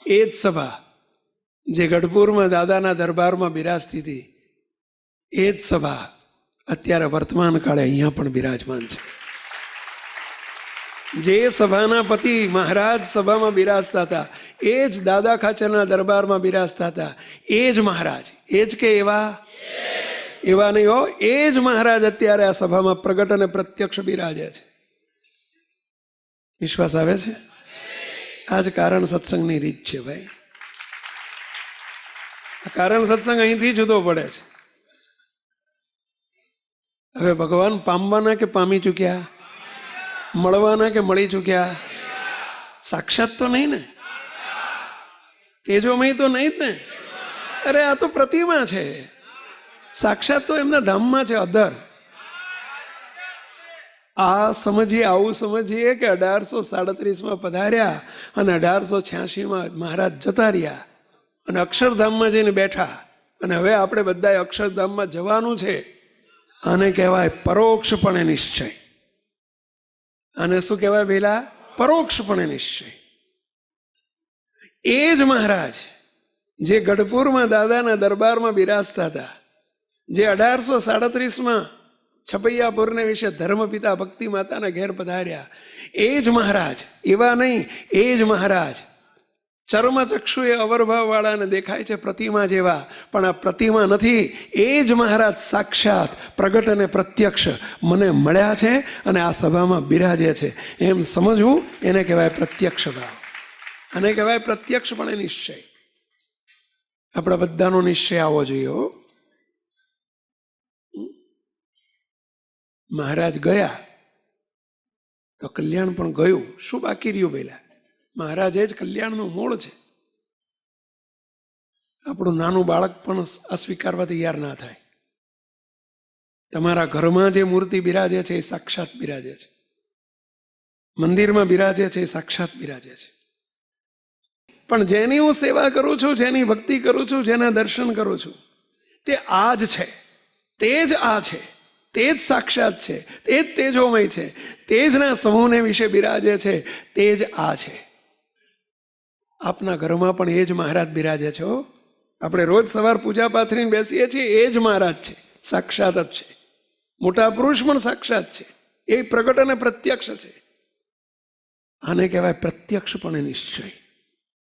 એ જ સભા જે ગઢપુરમાં દાદાના દરબારમાં બિરાજતી હતી, એ જ સભા અત્યારે વર્તમાન કાળે અહીંયા પણ બિરાજમાન છે. જે સભાના પતિ મહારાજ સભામાં બિરાજતા હતા, એ જ દાદા ખાચરના દરબારમાં બિરાજતા હતા. એ જ મહારાજ, એ જ કે એવા નહીં હો, એ જ મહારાજ અત્યારે આ સભામાં પ્રગટ અને પ્રત્યક્ષ બિરાજે છે. વિશ્વાસ આવે છે? આ જ કારણ સત્સંગની રીત છે ભાઈ. આ કારણ સત્સંગ અહીંથી જુદો પડે છે. હવે ભગવાન પામવાના કે પામી ચૂક્યા? મળવાના કે મળી ચૂક્યા? સાક્ષાત તો નહીં ને, તેજોમય તો નહીં જ ને. અરે આ તો પ્રતિમા છે. સાક્ષાત તો એમના ધામમાં છે, અધર. આ સમજીએ, આવું સમજીએ કે 1837માં પધાર્યા અને 1886માં મહારાજ જતા રહ્યા અને અક્ષરધામમાં જઈને બેઠા, અને હવે આપણે બધાએ અક્ષરધામમાં જવાનું છે. આને કહેવાય પરોક્ષપણે નિશ્ચય. આને શું કહેવાય પેલા? પરોક્ષપણે નિશ્ચય. એ જ મહારાજ જે ગઢપુરમાં દાદાના દરબારમાં બિરાજતા હતા, જે 1837માં છપૈયાપુરને વિશે ધર્મપિતા ભક્તિ માતાના ઘેર પધાર્યા, એ જ મહારાજ, એવા નહીં, એ જ મહારાજ ચર્મચક્ષુએ અવરભાવ વાળાને દેખાય છે પ્રતિમા જેવા, પણ આ પ્રતિમા નથી. એ જ મહારાજ સાક્ષાત પ્રગટ અને પ્રત્યક્ષ મને મળ્યા છે અને આ સભામાં બિરાજે છે. એમ સમજવું, એને કહેવાય પ્રત્યક્ષ ભાવ. આને કહેવાય પ્રત્યક્ષપણે નિશ્ચય. આપણા બધાનો નિશ્ચય આવવો જોઈએ હો. મહારાજ ગયા તો કલ્યાણ પણ ગયું. શું બાકી રહ્યું પહેલા? મહારાજ જ કલ્યાણનું મૂળ છે. આપણું નાનું બાળક પણ અસ્વીકારવા તૈયાર ના થાય. તમારા ઘરમાં જે મૂર્તિ બિરાજે છે એ સાક્ષાત બિરાજે છે. મંદિરમાં બિરાજે છે એ સાક્ષાત બિરાજે છે. પણ જેની હું સેવા કરું છું, જેની ભક્તિ કરું છું, જેના દર્શન કરું છું, તે આ જ છે, તે જ આ છે, તે જ સાક્ષાત છે, તે જ તેજોમય છે, તેજના સમૂહને વિશે બિરાજે છે, તે જ આ છે. આપના ઘરમાં પણ એ જ મહારાજ બિરાજે છે. આપણે રોજ સવાર પૂજા પાથરીને બેસીએ છીએ, એ જ મહારાજ છે, સાક્ષાત જ છે. મોટા પુરુષ પણ સાક્ષાત છે, એ પ્રગટ અને પ્રત્યક્ષ છે. આને કહેવાય પ્રત્યક્ષપણે નિશ્ચય.